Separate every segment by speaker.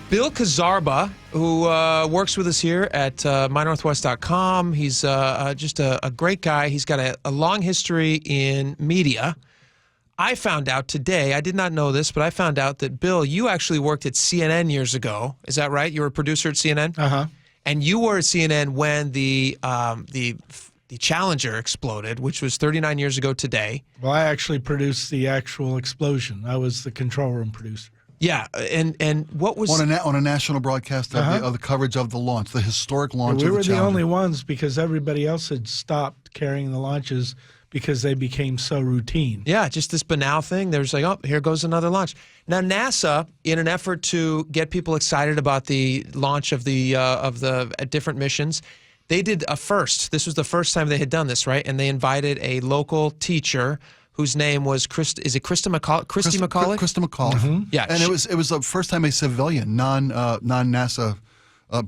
Speaker 1: Bill Kaczaraba, who works with us here at MyNorthwest.com. He's just a great guy. He's got a long history in media. I found out today, I did not know this, but I found out that, Bill, you actually worked at CNN years ago. Is that right? You were a producer at CNN?
Speaker 2: Uh-huh.
Speaker 1: And you were at CNN when the Challenger exploded, which was 39 years ago today.
Speaker 2: Well, I actually produced the actual explosion. I was the control room producer.
Speaker 1: Yeah, and what was...
Speaker 3: On a national broadcast of the coverage of the launch, the historic launch
Speaker 2: We
Speaker 3: of the
Speaker 2: were the
Speaker 3: Challenger.
Speaker 2: only ones because everybody else had stopped carrying the launches because they became so routine.
Speaker 1: Yeah, just this banal thing. There's like, oh, here goes another launch. Now, NASA, in an effort to get people excited about the launch of the different missions, they did a first. This was the first time they had done this, right? And they invited a local teacher whose name was Christy McAuliffe? Christy McAuliffe?
Speaker 3: Krista McAuliffe.
Speaker 1: Mm-hmm. Yeah,
Speaker 3: and it was the first time a civilian, non-NASA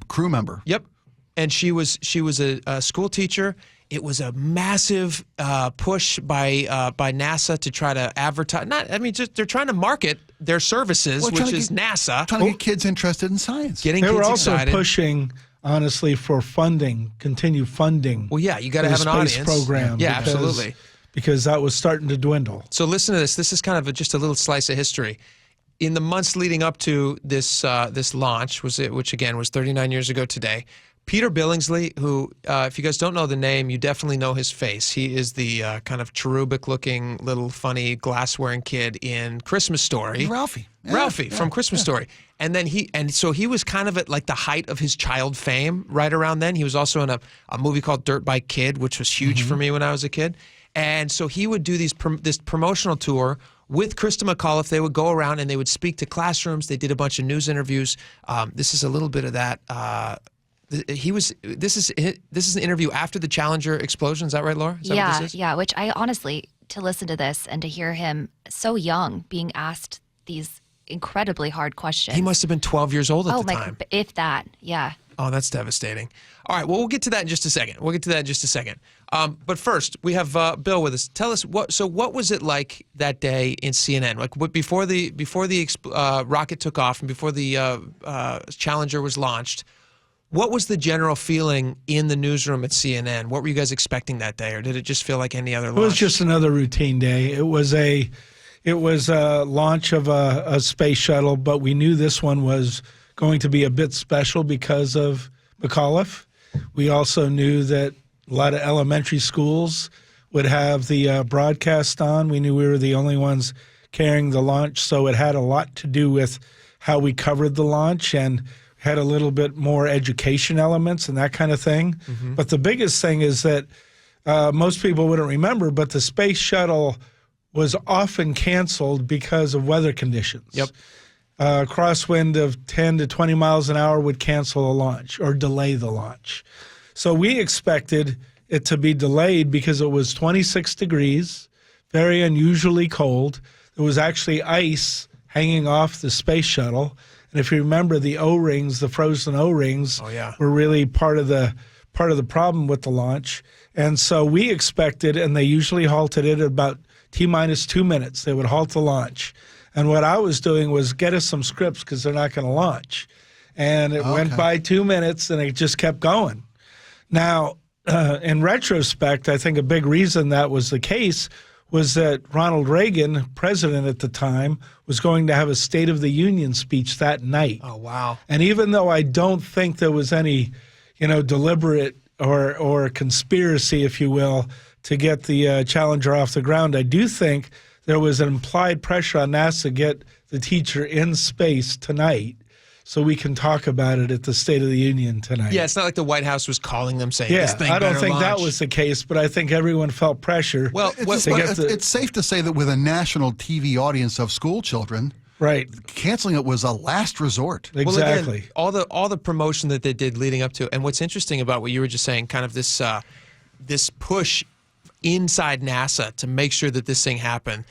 Speaker 3: crew member.
Speaker 1: Yep, and she was a school teacher. It was a massive push by NASA to try to advertise. Just they're trying to market their services, which is NASA.
Speaker 3: Trying to get kids interested in science.
Speaker 1: Getting
Speaker 2: They
Speaker 1: kids
Speaker 2: were also
Speaker 1: excited.
Speaker 2: pushing, honestly, for funding, continued funding.
Speaker 1: Well, yeah, you got to have an
Speaker 2: space
Speaker 1: audience.
Speaker 2: program.
Speaker 1: Yeah, absolutely.
Speaker 2: Because that was starting to dwindle.
Speaker 1: So listen to this. This is kind of just a little slice of history. In the months leading up to this launch, which again was 39 years ago today, Peter Billingsley, who, if you guys don't know the name, you definitely know his face. He is the kind of cherubic-looking, little funny, glass-wearing kid in Christmas Story.
Speaker 3: Ralphie. Yeah,
Speaker 1: Ralphie from Christmas Story. And then so he was kind of at like the height of his child fame right around then. He was also in a movie called Dirt Bike Kid, which was huge for me when I was a kid. And so he would do this promotional tour with Krista McAuliffe. They would go around and they would speak to classrooms. They did a bunch of news interviews. This is a little bit of that. This is an interview after the Challenger explosion. Is that right, Laura? Is that what this is?
Speaker 4: Yeah. Which I honestly, to listen to this and to hear him so young being asked these incredibly hard questions.
Speaker 1: He must have been 12 years old at the time.
Speaker 4: If that, yeah.
Speaker 1: Oh, that's devastating. All right, well, we'll get to that in just a second. But first, we have Bill with us. Tell us what was it like that day in CNN? Like before the rocket took off and before the Challenger was launched. What was the general feeling in the newsroom at CNN? What were you guys expecting that day, or did it just feel like any other launch?
Speaker 2: It was just another routine day. It was a launch of a space shuttle, but we knew this one was going to be a bit special because of McAuliffe. We also knew that a lot of elementary schools would have the broadcast on. We knew we were the only ones carrying the launch, so it had a lot to do with how we covered the launch and had a little bit more education elements and that kind of thing. Mm-hmm. But the biggest thing is that most people wouldn't remember, but the space shuttle was often canceled because of weather conditions.
Speaker 1: Yep.
Speaker 2: Crosswind of 10 to 20 miles an hour would cancel a launch or delay the launch. So we expected it to be delayed because it was 26 degrees, very unusually cold. There was actually ice hanging off the space shuttle. And if you remember, the O-rings, the frozen O-rings, were really part of the problem with the launch. And so we expected, and they usually halted it at about T-minus 2 minutes. They would halt the launch. And what I was doing was get us some scripts because they're not going to launch. And it went by 2 minutes, and it just kept going. Now, in retrospect, I think a big reason that was the case was that Ronald Reagan, president at the time, was going to have a State of the Union speech that night.
Speaker 1: Oh, wow.
Speaker 2: And even though I don't think there was any, deliberate or conspiracy, if you will, to get the Challenger off the ground, I do think there was an implied pressure on NASA to get the teacher in space tonight so we can talk about it at the State of the Union tonight.
Speaker 1: Yeah, it's not like the White House was calling them saying this thing
Speaker 2: I don't
Speaker 1: better
Speaker 2: think
Speaker 1: launch.
Speaker 2: that was the case, but I think everyone felt pressure.
Speaker 1: Well,
Speaker 3: it's safe to say that with a national TV audience of school children,
Speaker 2: right,
Speaker 3: canceling it was a last resort.
Speaker 2: Exactly.
Speaker 1: Well, again, all the promotion that they did leading up to, and what's interesting about what you were just saying, kind of this push inside NASA to make sure that this thing happened.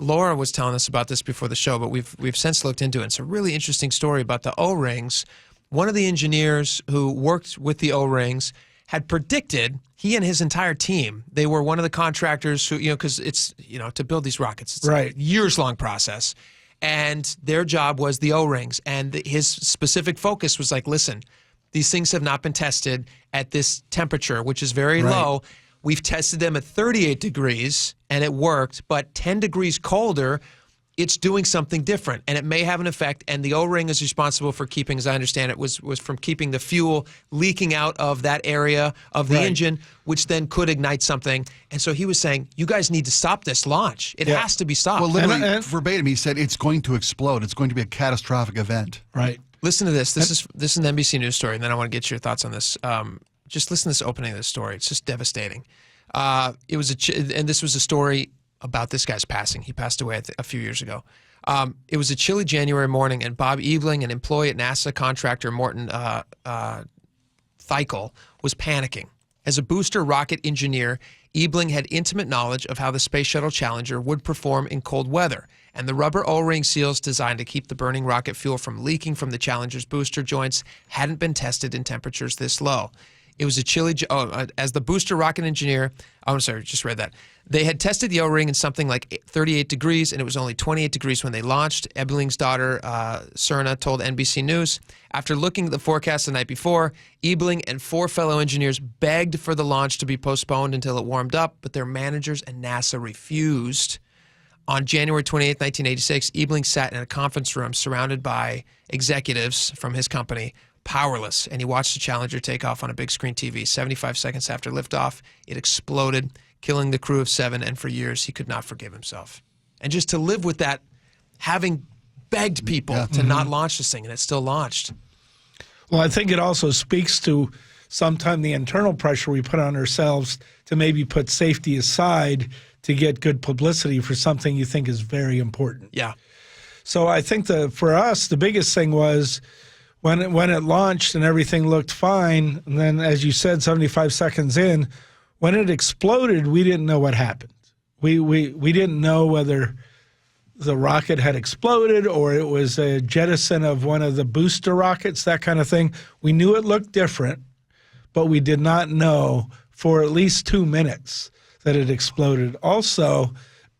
Speaker 1: Laura was telling us about this before the show, but we've since looked into it. It's a really interesting story about the O-rings. One of the engineers who worked with the O-rings had predicted, he and his entire team, they were one of the contractors who, because it's, to build these rockets, it's a years-long process. and their job was the O-rings. And his specific focus was like, listen, these things have not been tested at this temperature, which is very low. We've tested them at 38 degrees, and it worked, but 10 degrees colder, it's doing something different, and it may have an effect. And the O-ring is responsible for keeping, as I understand it, was from keeping the fuel leaking out of that area of the engine, which then could ignite something. And so he was saying, you guys need to stop this launch. It has to be stopped.
Speaker 3: Well, literally, verbatim, he said it's going to explode. It's going to be a catastrophic event.
Speaker 2: Right.
Speaker 1: Listen to this. This is an NBC News story, and then I want to get your thoughts on this. Just listen to this opening of this story. It's just devastating. It was and this was a story about this guy's passing. He passed away a few years ago. It was a chilly January morning, and Bob Ebling, an employee at NASA contractor Morton Thikel, was panicking. As a booster rocket engineer, Ebling had intimate knowledge of how the Space Shuttle Challenger would perform in cold weather, and the rubber O-ring seals designed to keep the burning rocket fuel from leaking from the Challenger's booster joints hadn't been tested in temperatures this low. It was a chilly, as the booster rocket engineer, I'm sorry, just read that. They had tested the O-ring in something like 38 degrees, and it was only 28 degrees when they launched. Ebling's daughter, Serna, told NBC News. After looking at the forecast the night before, Ebling and 4 fellow engineers begged for the launch to be postponed until it warmed up, but their managers and NASA refused. On January 28, 1986, Ebling sat in a conference room surrounded by executives from his company, powerless, and he watched the Challenger take off on a big screen TV. 75 seconds after liftoff, it exploded, killing the crew of 7, and for years he could not forgive himself. And just to live with that, having begged people to not launch this thing, and it still launched.
Speaker 2: Well, I think it also speaks to sometimes the internal pressure we put on ourselves to maybe put safety aside to get good publicity for something you think is very important.
Speaker 1: Yeah.
Speaker 2: So I think for us, the biggest thing was when it launched and everything looked fine, and then, as you said, 75 seconds in, when it exploded, we didn't know what happened. We didn't know whether the rocket had exploded or it was a jettison of one of the booster rockets, that kind of thing. We knew it looked different, but we did not know for at least 2 minutes that it exploded. Also,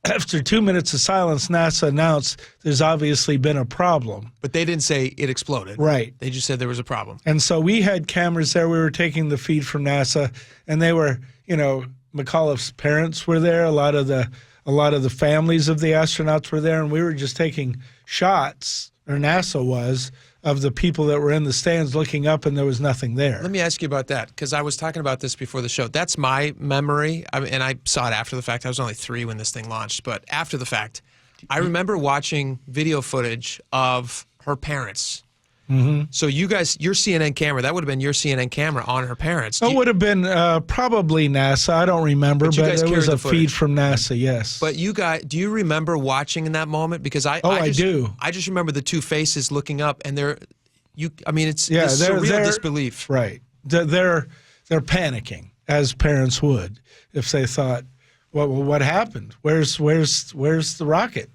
Speaker 2: after 2 minutes of silence, NASA announced there's obviously been a problem.
Speaker 1: But they didn't say it exploded.
Speaker 2: Right.
Speaker 1: They just said there was a problem.
Speaker 2: And so we had cameras there. We were taking the feed from NASA, and they were, McAuliffe's parents were there. A lot of the families of the astronauts were there, and we were just taking shots, or NASA was, of the people that were in the stands looking up, and there was nothing there.
Speaker 1: Let me ask you about that, because I was talking about this before the show. That's my memory, and I saw it after the fact. I was only 3 when this thing launched, but after the fact, I remember watching video footage of her parents. Mm-hmm. So you guys, your CNN camera, that would have been your CNN camera on her parents.
Speaker 2: It would have been probably NASA. I don't remember, but it was a feed from NASA, yes.
Speaker 1: But you guys, do you remember watching in that moment? Because I
Speaker 2: do.
Speaker 1: I just remember the 2 faces looking up, and it's surreal disbelief.
Speaker 2: Right. They're panicking, as parents would, if they thought, well, what happened? Where's the rocket?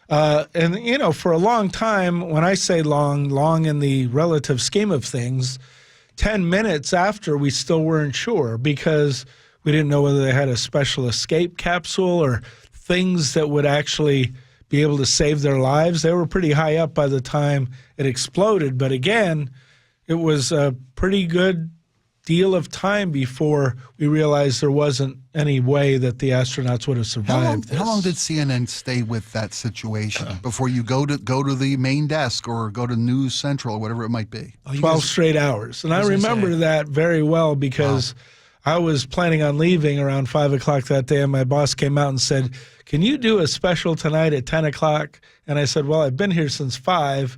Speaker 2: And, for a long time, when I say long in the relative scheme of things, 10 minutes after, we still weren't sure because we didn't know whether they had a special escape capsule or things that would actually be able to save their lives. They were pretty high up by the time it exploded. But again, it was a pretty good deal of time before we realized there wasn't any way that the astronauts would have survived.
Speaker 3: How long did CNN stay with that situation before you go to the main desk or go to News Central or whatever it might be?
Speaker 2: 12 straight hours. And I remember that very well because I was planning on leaving around 5 o'clock that day, and my boss came out and said, "Can you do a special tonight at 10 o'clock? And I said, well, I've been here since 5,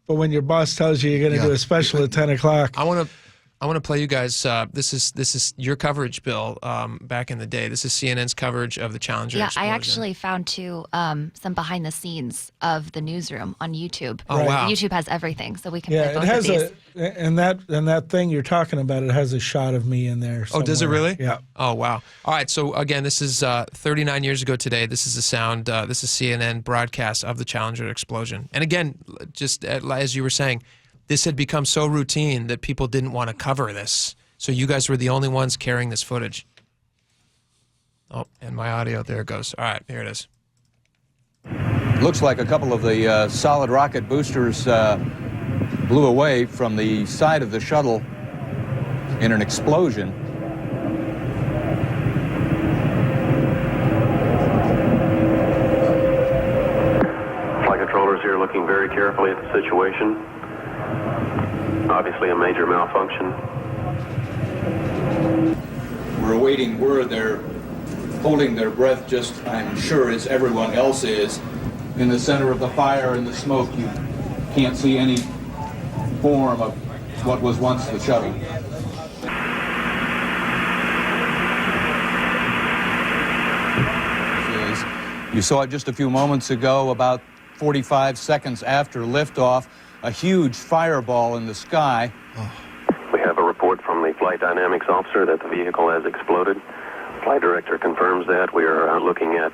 Speaker 2: but when your boss tells you you're going to do a special at 10 o'clock.
Speaker 1: I want to play you guys. This is your coverage, Bill. Back in the day, this is CNN's coverage of the Challenger.
Speaker 4: Yeah,
Speaker 1: explosion.
Speaker 4: I actually found some behind the scenes of the newsroom on YouTube.
Speaker 1: Oh wow!
Speaker 4: YouTube has everything, so we can.
Speaker 2: Yeah,
Speaker 4: play both
Speaker 2: it has
Speaker 4: of these.
Speaker 2: and that thing you're talking about. It has a shot of me in there.
Speaker 1: Oh, does it really?
Speaker 2: Yeah.
Speaker 1: Oh wow! All right. So again, this is 39 years ago today. This is the sound. This is CNN broadcast of the Challenger explosion. And again, just as you were saying, this had become so routine that people didn't want to cover this. So you guys were the only ones carrying this footage. Oh, and my audio, there it goes. All right, here it is.
Speaker 5: Looks like a couple of the solid rocket boosters blew away from the side of the shuttle in an explosion.
Speaker 6: Flight controllers here looking very carefully at the situation. Obviously a major malfunction.
Speaker 5: We're awaiting word. They're holding their breath just, I'm sure, as everyone else is. In the center of the fire and the smoke, you can't see any form of what was once the shuttle. You saw it just a few moments ago, about 45 seconds after liftoff, a huge fireball in the sky.
Speaker 6: We have a report from the flight dynamics officer that the vehicle has exploded. Flight director confirms that. We are looking at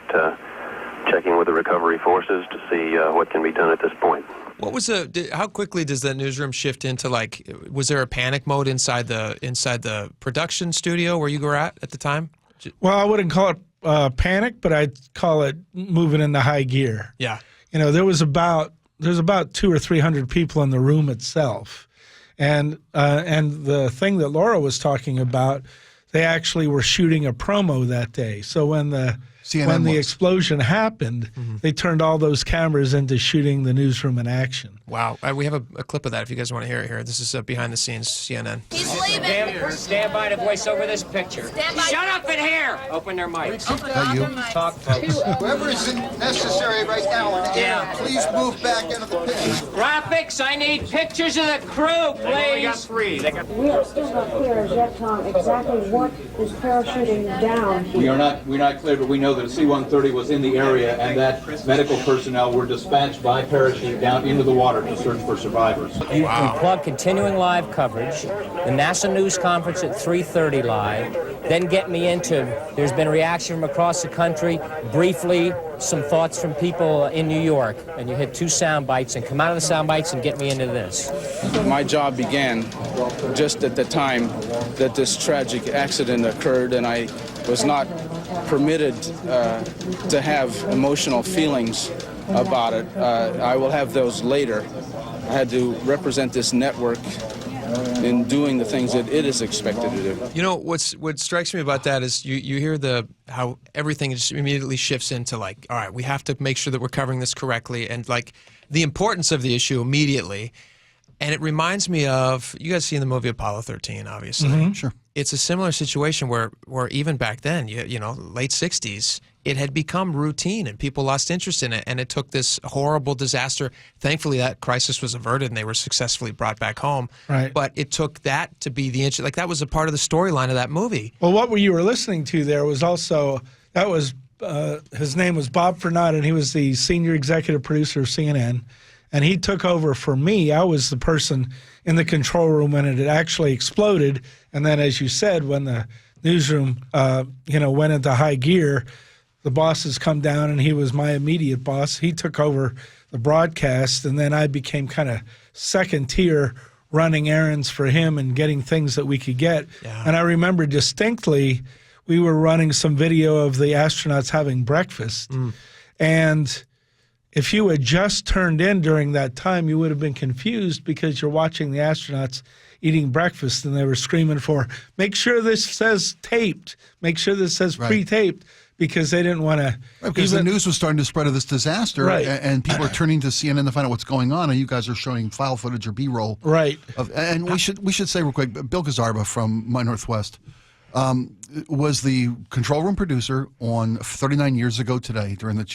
Speaker 6: checking with the recovery forces to see what can be done at this point.
Speaker 1: What was how quickly does that newsroom shift into, like, was there a panic mode inside the production studio where you were at the time?
Speaker 2: Well, I wouldn't call it panic, but I'd call it moving into high gear.
Speaker 1: Yeah.
Speaker 2: You know, there's about 200 or 300 people in the room itself. And the thing that Laura was talking about, they actually were shooting a promo that day. So when the explosion happened, they turned all those cameras into shooting the newsroom in action.
Speaker 1: Wow. We have a clip of that if you guys want to hear it here. This is behind the scenes CNN.
Speaker 7: He's leaving. Stand by to voice over this picture. Shut up in here. Open their mics. Talk, folks.
Speaker 8: Whoever is necessary right now, please move back into the pit.
Speaker 7: Graphics, I need pictures of the crew, please.
Speaker 9: We got three. We are still not clear as yet, Tom, exactly what is parachuting down here.
Speaker 5: We're not clear, but we know that a C-130 was in the area and that medical personnel were dispatched by parachute down into the water to search for survivors.
Speaker 7: We plug continuing live coverage, the NASA news conference at 3:30 live, then get me into, there's been a reaction from across the country, briefly some thoughts from people in New York, and you hit 2 sound bites and come out of the sound bites and get me into this.
Speaker 10: My job began just at the time that this tragic accident occurred, and I was not permitted to have emotional feelings about it. I will have those later. I had to represent this network in doing the things that it is expected to do.
Speaker 1: You know, what strikes me about that is you hear how everything just immediately shifts into, like, all right, we have to make sure that we're covering this correctly, and, like, the importance of the issue immediately. And it reminds me of, you guys seen the movie Apollo 13, obviously.
Speaker 3: Sure.
Speaker 1: It's a similar situation where even back then, you know, late 60s, it had become routine and people lost interest in it. And it took this horrible disaster. Thankfully, that crisis was averted and they were successfully brought back home.
Speaker 2: Right.
Speaker 1: But it took that to be the like, that was a part of the storyline of that movie.
Speaker 2: Well, what you were listening to there was also, that was, his name was Bob Fernand, and he was the senior executive producer of CNN. And he took over for me. I was the person in the control room when it had actually exploded. And then, as you said, when the newsroom, went into high gear, the bosses come down, and he was my immediate boss. He took over the broadcast, and then I became kind of second tier, running errands for him and getting things that we could get. Yeah. And I remember distinctly, we were running some video of the astronauts having breakfast. And if you had just turned in during that time, you would have been confused because you're watching the astronauts eating breakfast, and they were screaming for, make sure this says taped, make sure this says pre-taped, because they didn't want to.
Speaker 3: Right, because the news was starting to spread of this disaster, and people are turning to CNN to find out what's going on, and you guys are showing file footage or B-roll.
Speaker 2: Right.
Speaker 3: And we should say real quick, Bill Kaczaraba from MyNorthwest was the control room producer on 39 years ago today during the,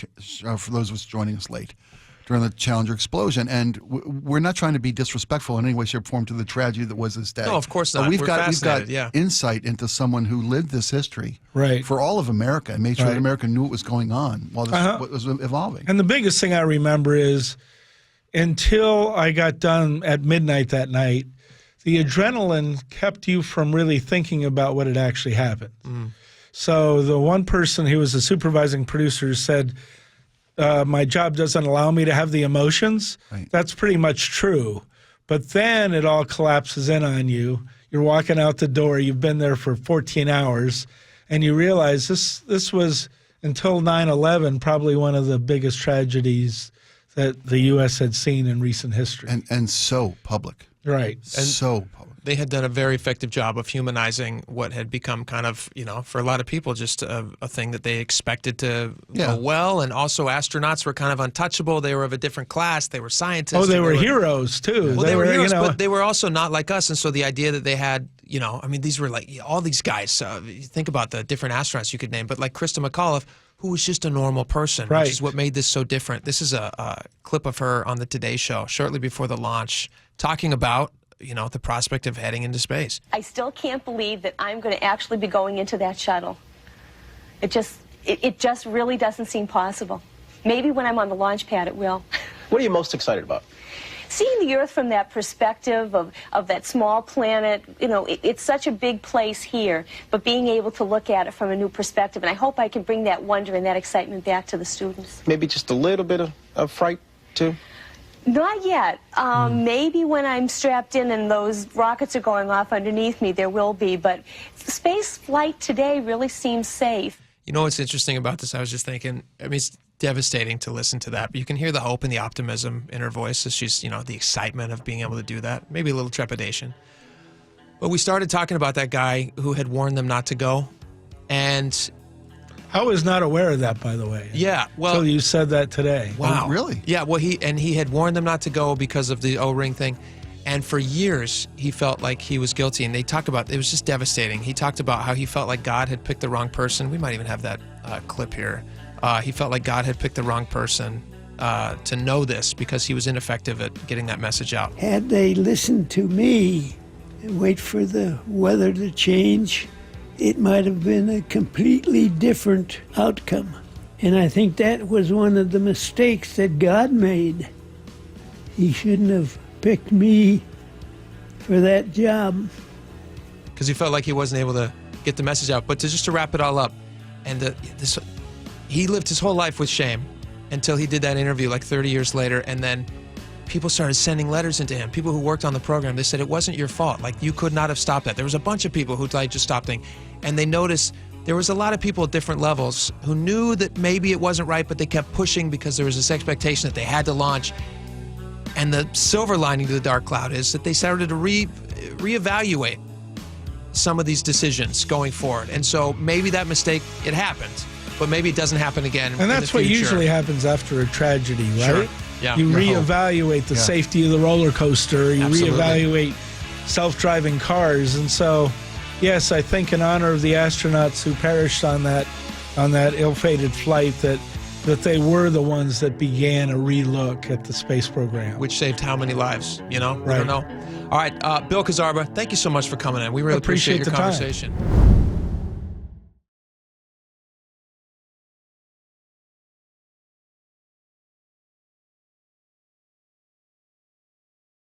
Speaker 3: for those of us joining us late, during the Challenger explosion. And we're not trying to be disrespectful in any way, shape, or form to the tragedy that was this day.
Speaker 1: No, of course not.
Speaker 3: But we've got
Speaker 1: yeah.
Speaker 3: insight into someone who lived this history
Speaker 2: for
Speaker 3: all of America and made sure that America knew what was going on while this was evolving.
Speaker 2: And the biggest thing I remember is until I got done at midnight that night, the adrenaline kept you from really thinking about what had actually happened. So the one person who was the supervising producer said, my job doesn't allow me to have the emotions. That's pretty much true. But then it all collapses in on you. You're walking out the door. You've been there for 14 hours. And you realize this was until 9/11, probably one of the biggest tragedies that the U.S. had seen in recent history.
Speaker 3: And so public.
Speaker 2: Right.
Speaker 1: And
Speaker 3: so public.
Speaker 1: they had done a very effective job of humanizing what had become kind of, for a lot of people, just a thing that they expected to go well. And also astronauts were kind of untouchable. They were of a different class. They were scientists.
Speaker 2: Oh, they were heroes, too.
Speaker 1: Well, they were heroes, but they were also not like us. And so the idea that they had, these were like all these guys. You think about the different astronauts you could name, but like Krista McAuliffe, who was just a normal person,
Speaker 2: right.
Speaker 1: which is what made this so different. This is a clip of her on the Today Show shortly before the launch, talking about the prospect of heading into space.
Speaker 11: I still can't believe that I'm going to actually be going into that shuttle. It just really doesn't seem possible. Maybe when I'm on the launch pad it will.
Speaker 12: What are you most excited about?
Speaker 11: Seeing the Earth from that perspective of that small planet, it's such a big place here, but being able to look at it from a new perspective, and I hope I can bring that wonder and that excitement back to the students.
Speaker 12: Maybe just a little bit of fright, too?
Speaker 11: Not yet. Maybe when I'm strapped in and those rockets are going off underneath me, there will be. But space flight today really seems safe.
Speaker 1: You know what's interesting about this? I was just thinking, it's devastating to listen to that, but you can hear the hope and the optimism in her voice as she's, the excitement of being able to do that. Maybe a little trepidation. But we started talking about that guy who had warned them not to go. And
Speaker 2: I was not aware of that, by the way.
Speaker 1: Yeah, well,
Speaker 2: until you said that today.
Speaker 1: Wow,
Speaker 3: oh, really?
Speaker 1: Yeah, well, he had warned them not to go because of the O-ring thing, and for years he felt like he was guilty. And they talked about it was just devastating. He talked about how he felt like God had picked the wrong person. We might even have that clip here. He felt like God had picked the wrong person to know this because he was ineffective at getting that message out.
Speaker 13: Had they listened to me and wait for the weather to change, it might have been a completely different outcome. And I think that was one of the mistakes that God made. He shouldn't have picked me for that job.
Speaker 1: Because he felt like he wasn't able to get the message out. But to wrap it all up, and he lived his whole life with shame until he did that interview like 30 years later, and then people started sending letters into him. People who worked on the program, they said it wasn't your fault. Like, you could not have stopped that. There was a bunch of people who just stopped things. And they noticed there was a lot of people at different levels who knew that maybe it wasn't right, but they kept pushing because there was this expectation that they had to launch. And the silver lining to the dark cloud is that they started to reevaluate some of these decisions going forward. And so maybe that mistake, it happened, but maybe it doesn't happen again.
Speaker 2: And that's what usually happens after a tragedy, right?
Speaker 1: Sure. Yeah.
Speaker 2: You reevaluate the safety of the roller coaster. You reevaluate self-driving cars. And so, yes, I think in honor of the astronauts who perished on that ill-fated flight, that they were the ones that began a relook at the space program.
Speaker 1: Which saved how many lives, We
Speaker 2: Right.
Speaker 1: don't know. All right, Bill Kaczaraba, thank you so much for coming in. We really appreciate your
Speaker 2: the
Speaker 1: conversation.
Speaker 2: Time.